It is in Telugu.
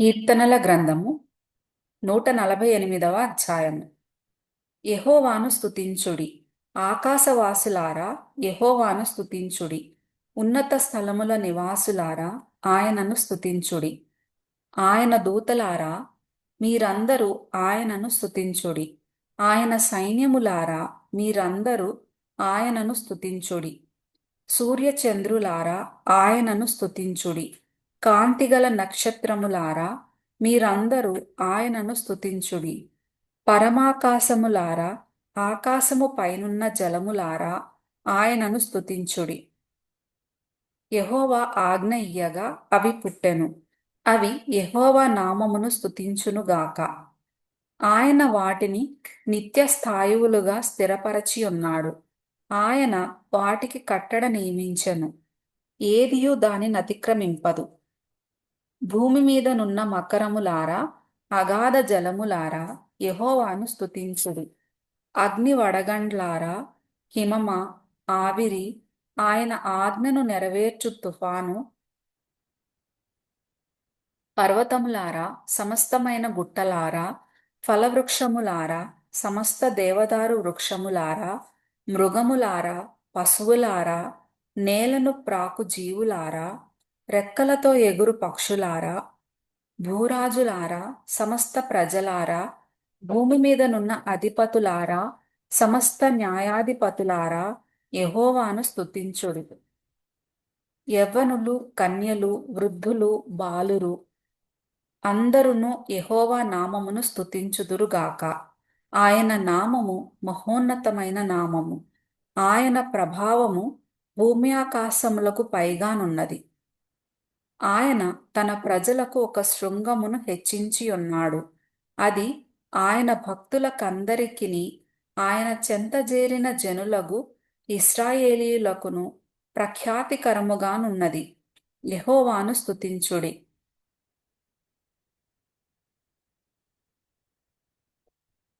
కీర్తనల గ్రంథము 148వ అధ్యాయము. యెహోవాను స్తుతించుడి. ఆకాశవాసులారా, యెహోవాను స్తుతించుడి. ఉన్నత స్థలముల నివాసులారా, ఆయనను స్తుతించుడి. ఆయన దూతలారా, మీరందరూ ఆయనను స్తుతించుడి. ఆయన సైన్యములారా, మీరందరూ ఆయనను స్తుతించుడి. సూర్యచంద్రులారా, ఆయనను స్తుతించుడి. కాంతిగల నక్షత్రములారా, మీరందరూ ఆయనను స్తుతించుడి. పరమాకాశములారా, ఆకాశము పైనున్న జలములారా, ఆయనను స్తుతించుడి. యెహోవా ఆజ్ఞ ఇయ్యగా అవి పుట్టెను. అవి యెహోవా నామమును స్తుతించునుగాక. ఆయన వాటిని నిత్య స్థాయువులుగా స్థిరపరచి ఉన్నాడు. ఆయన వాటికి కట్టడ నియమించెను. ఏదియు దానిని అతిక్రమింపదు. భూమి మీదనున్న మకరములారా, అగాధ జలములారా, యెహోవాను స్తుతించుడి. అగ్ని వడగండ్లారా, హిమమ, ఆవిరి, ఆయన ఆజ్ఞను నెరవేర్చు తుఫాను, పర్వతములారా, సమస్తమైన గుట్టలారా, ఫలవృక్షములారా, సమస్త దేవదారు వృక్షములారా, మృగములారా, పశువులారా, నేలను ప్రాకు జీవులారా, రెక్కలతో ఎగురు పక్షులారా, భూరాజులారా, సమస్త ప్రజలారా, భూమి మీదనున్న అధిపతులారా, సమస్త న్యాయాధిపతులారా, యెహోవాను స్తుతించుడు. యవ్వనులు, కన్యలు, వృద్ధులు, బాలురు అందరును యెహోవా నామమును స్తుతించుదురుగాక. ఆయన నామము మహోన్నతమైన నామము. ఆయన ప్రభావము భూమి ఆకాశములకు పైగానున్నది. ఆయన తన ప్రజలకు ఒక శృంగమును హెచ్చించి ఉన్నాడు. అది ఆయన భక్తులకందరికిని, ఆయన చెంతజేరిన జనులగు ఇశ్రాయేలీయులకును ప్రఖ్యాతికరముగానున్నది. యెహోవాను స్తుతించుడి.